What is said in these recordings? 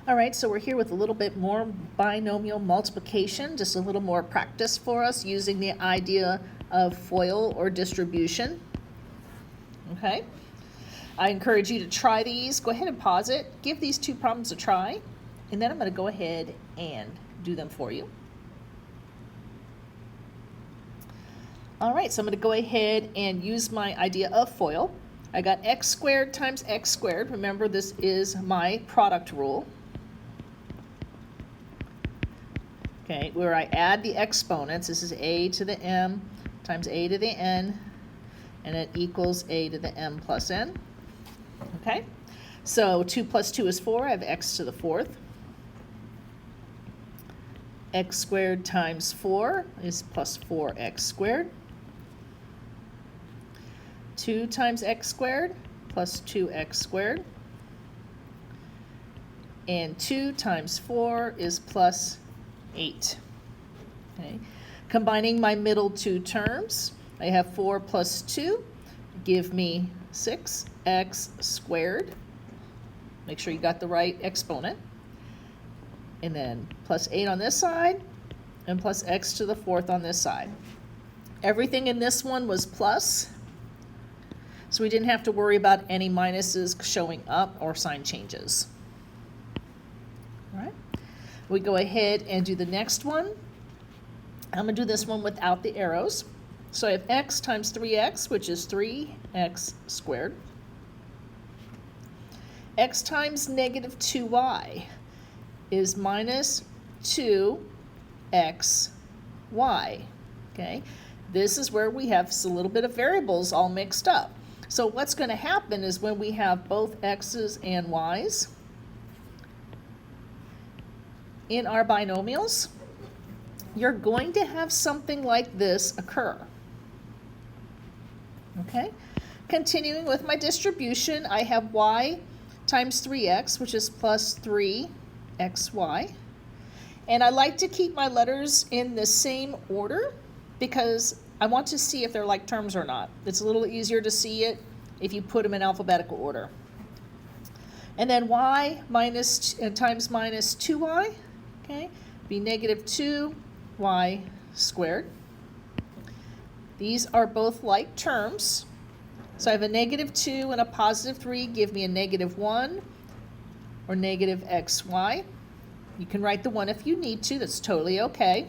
All right, so we're here with a little bit more binomial multiplication, just a little more practice for us using the idea of FOIL or distribution. Okay, I encourage you to try these. Go ahead and pause it. Give these two problems a try, and then I'm going to go ahead and do them for you. All right, so I'm going to go ahead and use my idea of FOIL. I got x squared times x squared. Remember, this is my product rule. Okay, where I add the exponents. This is a to the m times a to the n, and it equals a to the m plus n. Okay, so 2 plus 2 is 4. I have x to the fourth. X squared times 4 is plus 4x squared. 2 times x squared plus 2x squared. And 2 times 4 is plus 8. Okay. Combining my middle two terms, I have 4 plus 2, give me 6x squared. Make sure you got the right exponent. And then plus 8 on this side, and plus x to the fourth on this side. Everything in this one was plus, so we didn't have to worry about any minuses showing up or sign changes. All right. We go ahead and do the next one. I'm going to do this one without the arrows. So I have x times 3x, which is 3x squared. X times negative 2y is minus 2xy. Okay, this is where we have a little bit of variables all mixed up. So what's going to happen is when we have both x's and y's in our binomials, you're going to have something like this occur. Okay, continuing with my distribution, I have y times 3x, which is plus 3xy. And I like to keep my letters in the same order because I want to see if they're like terms or not. It's a little easier to see it if you put them in alphabetical order. And then y minus times minus 2y, okay, be negative 2y squared. These are both like terms. So I have a negative 2 and a positive 3 give me a negative 1 or negative xy. You can write the 1 if you need to. That's totally okay.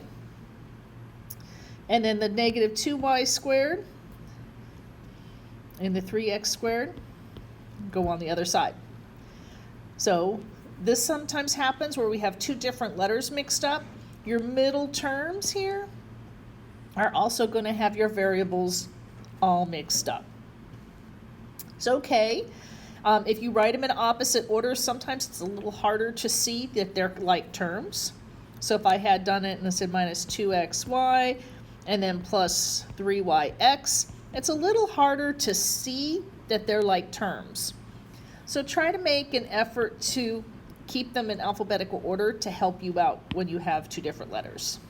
And then the negative 2y squared and the 3x squared go on the other side. So this sometimes happens where we have two different letters mixed up. Your middle terms here are also going to have your variables all mixed up. It's okay. If you write them in opposite order, sometimes it's a little harder to see that they're like terms. So if I had done it and I said minus 2xy and then plus 3yx, it's a little harder to see that they're like terms. So try to make an effort to keep them in alphabetical order to help you out when you have two different letters.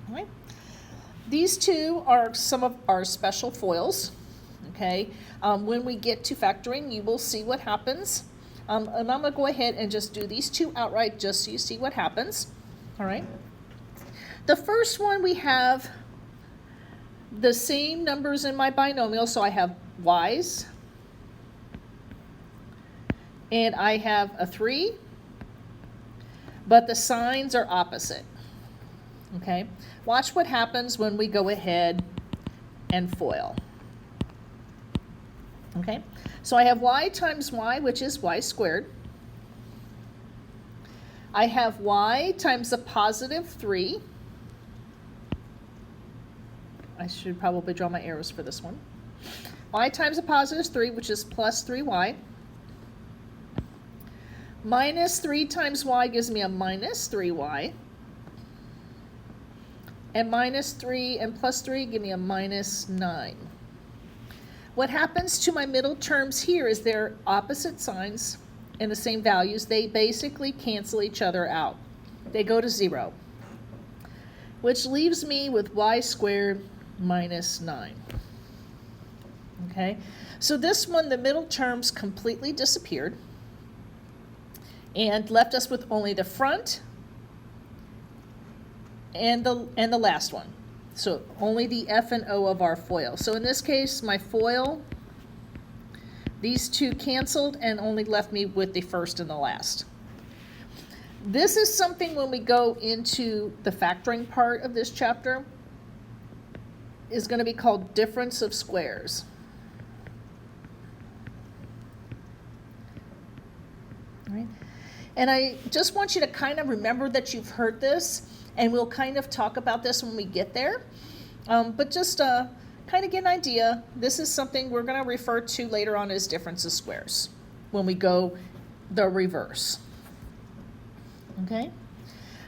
All right. These two are some of our special FOILs. Okay. When we get to factoring, you will see what happens. And I'm going to go ahead and just do these two outright just so you see what happens. All right. The first one, we have the same numbers in my binomial. So I have y's and I have a 3, but the signs are opposite. Okay. Watch what happens when we go ahead and FOIL. Okay, so I have y times y, which is y squared. I have y times a positive 3. I should probably draw my arrows for this one. Y times a positive 3, which is plus 3y. Minus 3 times y gives me a minus 3y. And minus 3 and plus 3 give me a minus 9. What happens to my middle terms here is they're opposite signs and the same values. They basically cancel each other out. They go to 0, which leaves me with y squared minus 9. Okay, so this one, the middle terms completely disappeared. and left us with only the front and the last one. So only the F and O of our FOIL. So in this case, my FOIL, these two canceled and only left me with the first and the last. This is something when we go into the factoring part of this chapter is going to be called difference of squares. All right. And I just want you to kind of remember that you've heard this, and we'll kind of talk about this when we get there. But just kind of get an idea, this is something we're going to refer to later on as difference of squares when we go the reverse. Okay?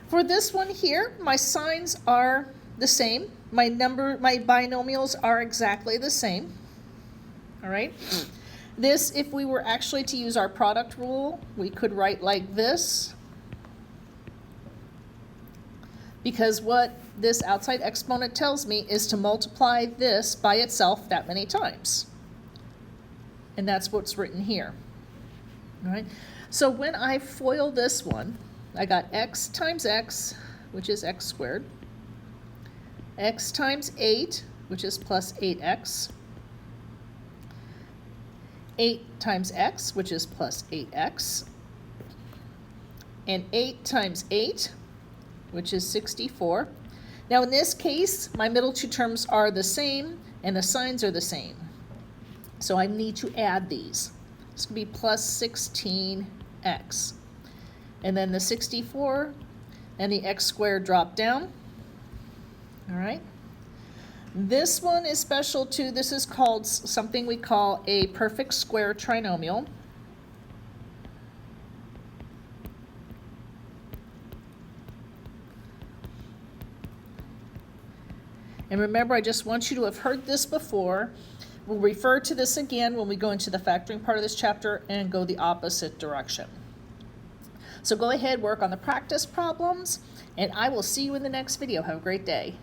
For this one here, my signs are the same. My binomials are exactly the same. All right? This, if we were actually to use our product rule, we could write like this. Because what this outside exponent tells me is to multiply this by itself that many times. And that's what's written here. All right? So when I FOIL this one, I got x times x, which is x squared, x times 8, which is plus 8x, 8 times x, which is plus 8x, and 8 times 8, which is 64. Now in this case, my middle two terms are the same, and the signs are the same. So I need to add these. This could be plus 16x. And then the 64 and the x squared drop down. All right. This one is special too. This is called something we call a perfect square trinomial. And remember, I just want you to have heard this before. We'll refer to this again when we go into the factoring part of this chapter and go the opposite direction. So go ahead, work on the practice problems, and I will see you in the next video. Have a great day.